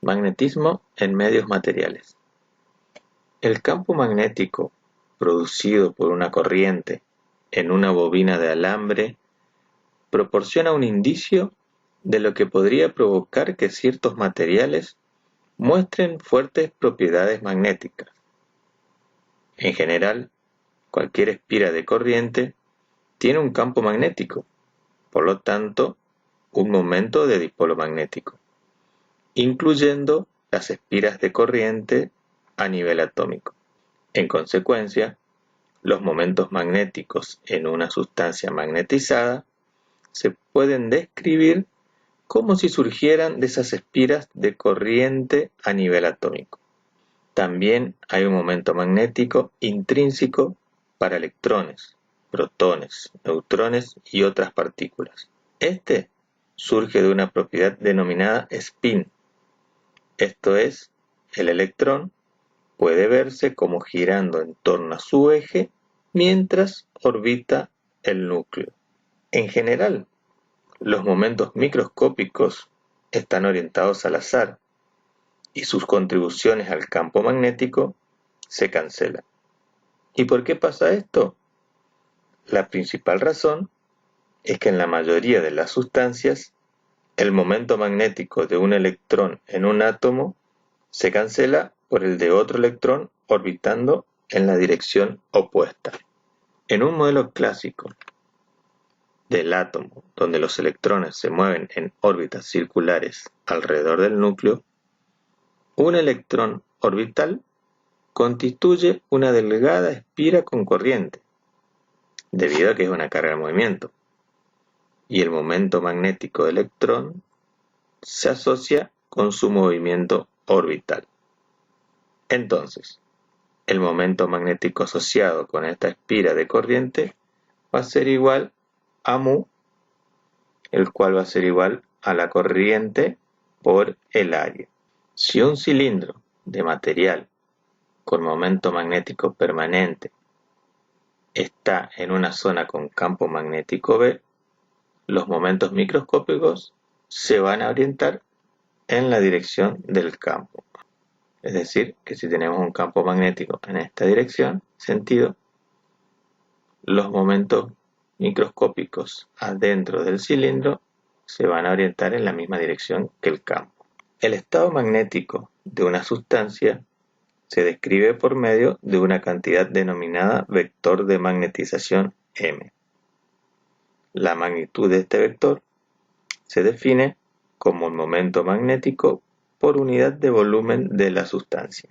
Magnetismo en medios materiales. El campo magnético producido por una corriente en una bobina de alambre proporciona un indicio de lo que podría provocar que ciertos materiales muestren fuertes propiedades magnéticas. En general, cualquier espira de corriente tiene un campo magnético, por lo tanto, un momento de dipolo magnético, incluyendo las espiras de corriente a nivel atómico. En consecuencia, los momentos magnéticos en una sustancia magnetizada se pueden describir como si surgieran de esas espiras de corriente a nivel atómico. También hay un momento magnético intrínseco para electrones, protones, neutrones y otras partículas. Este surge de una propiedad denominada spin. Esto es, el electrón puede verse como girando en torno a su eje mientras orbita el núcleo. En general, los momentos microscópicos están orientados al azar y sus contribuciones al campo magnético se cancelan. ¿Y por qué pasa esto? La principal razón es que en la mayoría de las sustancias, el momento magnético de un electrón en un átomo se cancela por el de otro electrón orbitando en la dirección opuesta. En un modelo clásico del átomo, donde los electrones se mueven en órbitas circulares alrededor del núcleo, un electrón orbital constituye una delgada espira con corriente, debido a que es una carga de movimiento, y el momento magnético del electrón se asocia con su movimiento orbital. Entonces, el momento magnético asociado con esta espira de corriente va a ser igual a mu, el cual va a ser igual a la corriente por el área. Si un cilindro de material con momento magnético permanente está en una zona con campo magnético B, los momentos microscópicos se van a orientar en la dirección del campo. Es decir, que si tenemos un campo magnético en esta dirección, sentido, los momentos microscópicos adentro del cilindro se van a orientar en la misma dirección que el campo. El estado magnético de una sustancia se describe por medio de una cantidad denominada vector de magnetización m. La magnitud de este vector se define como el momento magnético por unidad de volumen de la sustancia,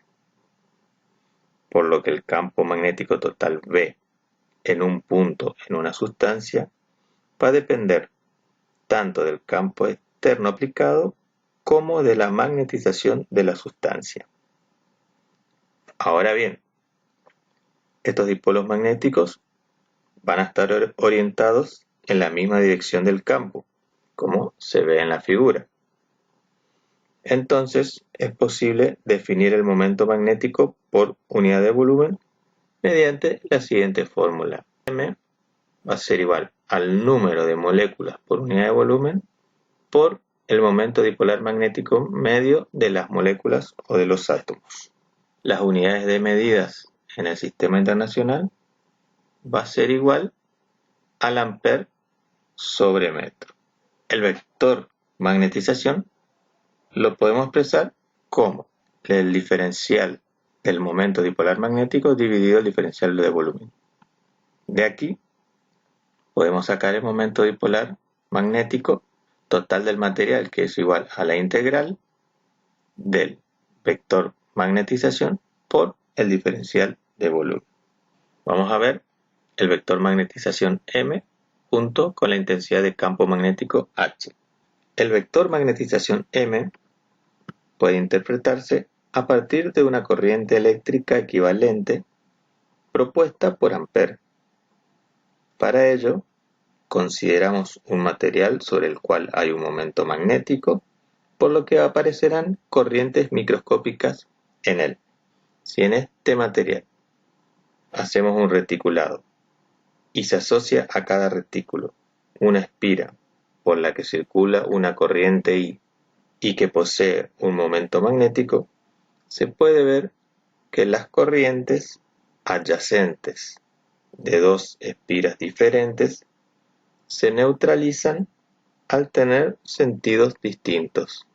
por lo que el campo magnético total B en un punto en una sustancia va a depender tanto del campo externo aplicado como de la magnetización de la sustancia. Ahora bien, estos dipolos magnéticos van a estar orientados en la misma dirección del campo, como se ve en la figura. Entonces, es posible definir el momento magnético por unidad de volumen mediante la siguiente fórmula. M va a ser igual al número de moléculas por unidad de volumen por el momento dipolar magnético medio de las moléculas o de los átomos. Las unidades de medidas en el sistema internacional va a ser igual al ampere sobre metro. El vector magnetización lo podemos expresar como el diferencial del momento dipolar magnético dividido el diferencial de volumen. De aquí podemos sacar el momento dipolar magnético total del material, que es igual a la integral del vector magnetización por el diferencial de volumen. Vamos a ver el vector magnetización M junto con la intensidad de campo magnético H. El vector magnetización M puede interpretarse a partir de una corriente eléctrica equivalente propuesta por Ampère. Para ello, consideramos un material sobre el cual hay un momento magnético, por lo que aparecerán corrientes microscópicas en él. Si en este material hacemos un reticulado y se asocia a cada retículo una espira por la que circula una corriente I y que posee un momento magnético, se puede ver que las corrientes adyacentes de dos espiras diferentes se neutralizan al tener sentidos distintos,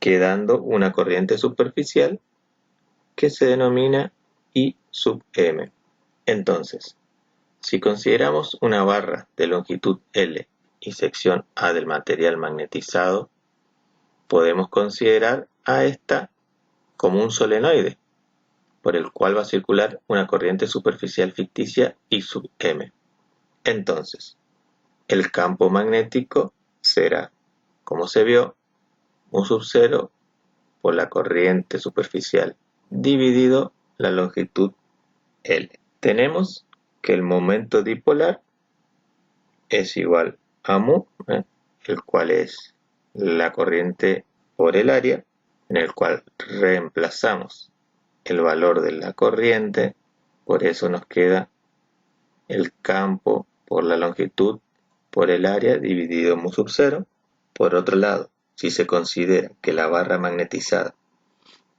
quedando una corriente superficial que se denomina I sub m. Entonces, si consideramos una barra de longitud L y sección A del material magnetizado, podemos considerar a esta como un solenoide, por el cual va a circular una corriente superficial ficticia I sub m. Entonces, el campo magnético será, como se vio, mu sub 0 por la corriente superficial dividido la longitud L. Tenemos que el momento dipolar es igual a mu, el cual es la corriente por el área, en el cual reemplazamos el valor de la corriente, por eso nos queda el campo por la longitud por el área dividido mu sub 0. Por otro lado, si se considera que la barra magnetizada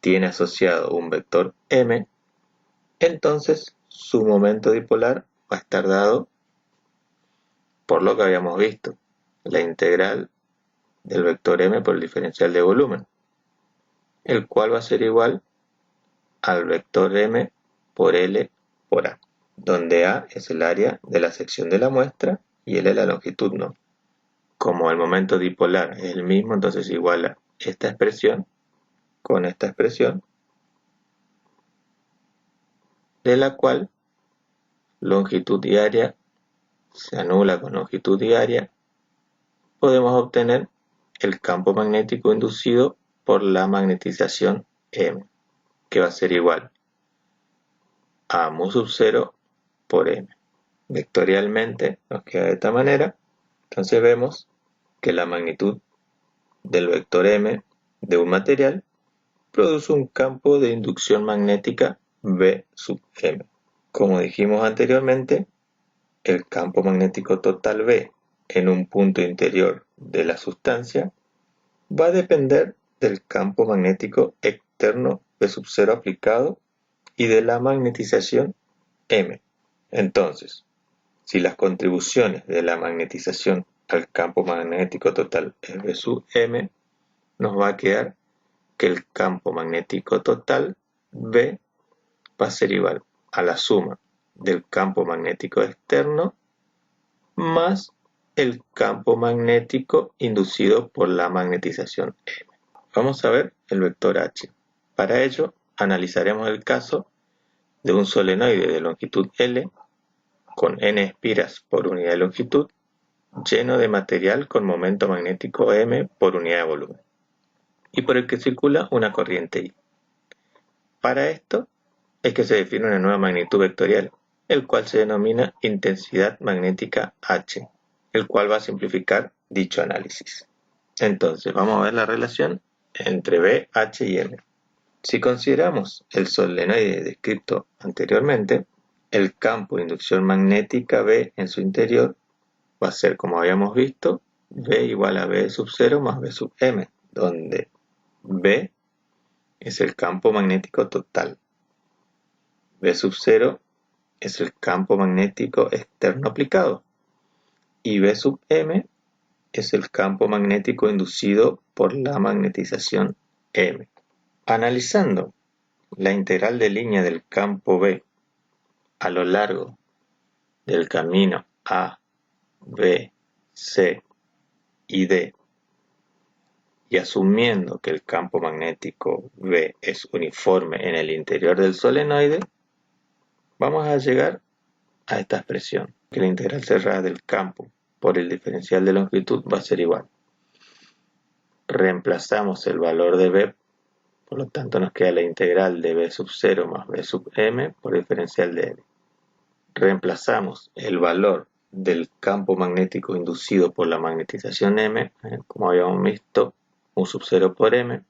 tiene asociado un vector m, entonces su momento dipolar va a estar dado por lo que habíamos visto, la integral del vector m por el diferencial de volumen, el cual va a ser igual al vector m por L por A, donde A es el área de la sección de la muestra y L la longitud, ¿no? Como el momento dipolar es el mismo, entonces igual a esta expresión con esta expresión, de la cual longitud y área se anula con longitud y área, podemos obtener el campo magnético inducido por la magnetización M, que va a ser igual a mu sub 0 por M. Vectorialmente nos queda de esta manera. Entonces vemos que la magnitud del vector M de un material produce un campo de inducción magnética V sub M. Como dijimos anteriormente, el campo magnético total V en un punto interior de la sustancia va a depender del campo magnético externo V sub 0 aplicado y de la magnetización M. Entonces, si las contribuciones de la magnetización al campo magnético total es V sub M, nos va a quedar que el campo magnético total V va a ser igual a la suma del campo magnético externo más el campo magnético inducido por la magnetización M. Vamos a ver el vector H. Para ello, analizaremos el caso de un solenoide de longitud L con n espiras por unidad de longitud, lleno de material con momento magnético M por unidad de volumen, y por el que circula una corriente I. Para esto es que se define una nueva magnitud vectorial, el cual se denomina intensidad magnética H, el cual va a simplificar dicho análisis. Entonces, vamos a ver la relación entre V, H y M. Si consideramos el solenoide descrito anteriormente, el campo de inducción magnética V en su interior va a ser, como habíamos visto, V igual a V sub 0 más V sub M, donde V es el campo magnético total, V sub 0 es el campo magnético externo aplicado y V sub M es el campo magnético inducido por la magnetización M. Analizando la integral de línea del campo V a lo largo del camino A, B, C y D, y asumiendo que el campo magnético V es uniforme en el interior del solenoide, vamos a llegar a esta expresión, que la integral cerrada del campo por el diferencial de longitud va a ser igual. Reemplazamos el valor de V, por lo tanto nos queda la integral de V sub 0 más V sub M por diferencial de L. Reemplazamos el valor del campo magnético inducido por la magnetización M, como habíamos visto, mu sub 0 por M,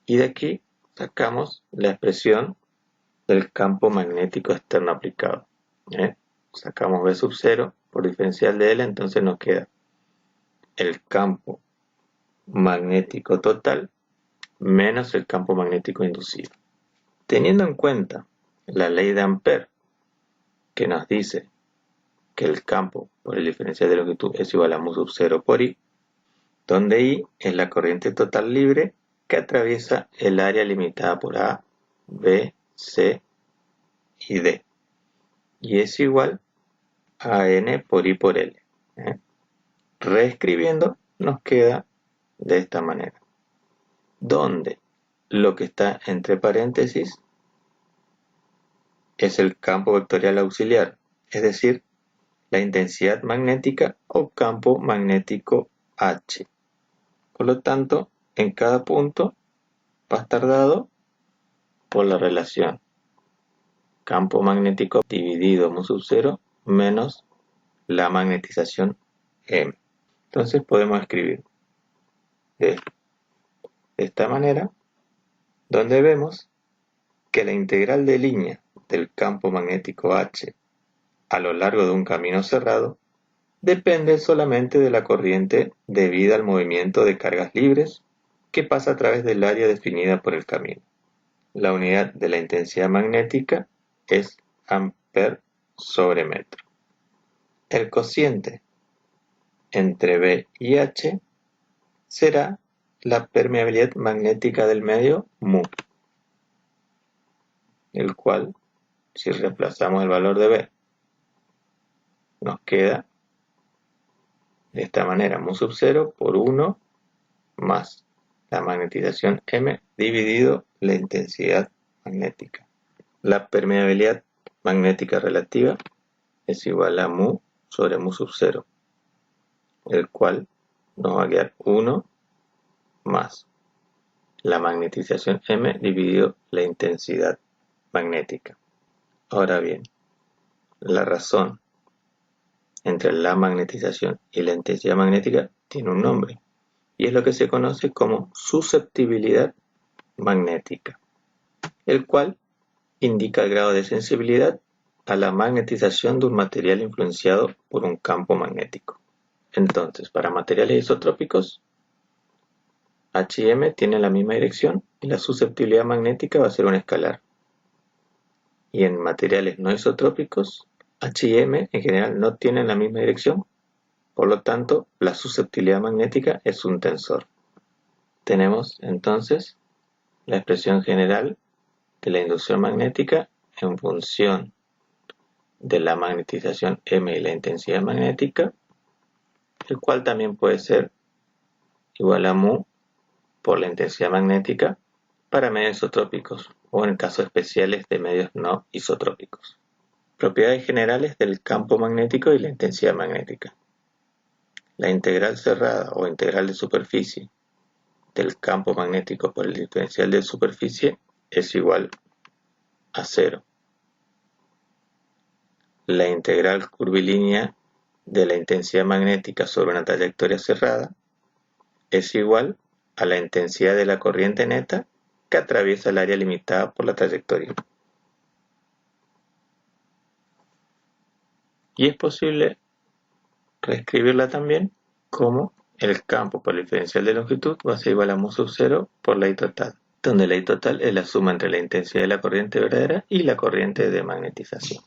y de aquí sacamos la expresión del campo magnético externo aplicado. Sacamos V sub 0 por diferencial de L, entonces nos queda el campo magnético total menos el campo magnético inducido. Teniendo en cuenta la ley de Ampère, que nos dice que el campo por el diferencial de longitud es igual a mu sub 0 por I, donde I es la corriente total libre que atraviesa el área limitada por A, B, C y D, y es igual a N por I por L. Reescribiendo nos queda de esta manera, donde lo que está entre paréntesis es el campo vectorial auxiliar, es decir, la intensidad magnética o campo magnético H. Por lo tanto, en cada punto va a estar dado por la relación campo magnético dividido mu sub 0 menos la magnetización M. Entonces podemos escribir de esta manera, donde vemos que la integral de línea del campo magnético H a lo largo de un camino cerrado depende solamente de la corriente debida al movimiento de cargas libres que pasa a través del área definida por el camino. La unidad de la intensidad magnética es ampere sobre metro. El cociente entre B y H será la permeabilidad magnética del medio mu, el cual, si reemplazamos el valor de B, nos queda de esta manera, mu sub 0 por 1 más la magnetización M dividido la intensidad magnética. La permeabilidad magnética relativa es igual a mu sobre mu sub 0, el cual nos va a quedar 1 más la magnetización M dividido la intensidad magnética. Ahora bien, la razón entre la magnetización y la intensidad magnética tiene un nombre, y es lo que se conoce como susceptibilidad magnética, el cual indica el grado de sensibilidad a la magnetización de un material influenciado por un campo magnético. Entonces, para materiales isotrópicos, H y M tienen la misma dirección y la susceptibilidad magnética va a ser un escalar. Y en materiales no isotrópicos, H y M en general no tienen la misma dirección, por lo tanto, la susceptibilidad magnética es un tensor. Tenemos entonces la expresión general de la inducción magnética en función de la magnetización M y la intensidad magnética, el cual también puede ser igual a mu por la intensidad magnética para medios isotrópicos o en casos especiales de medios no isotrópicos. Propiedades generales del campo magnético y la intensidad magnética. La integral cerrada o integral de superficie del campo magnético por el diferencial de superficie es igual a 0. La integral curvilínea de la intensidad magnética sobre una trayectoria cerrada es igual a la intensidad de la corriente neta que atraviesa el área limitada por la trayectoria. Y es posible reescribirla también como el campo por el diferencial de longitud va a ser igual a mu sub 0 por la I total, donde la I total es la suma entre la intensidad de la corriente verdadera y la corriente de magnetización.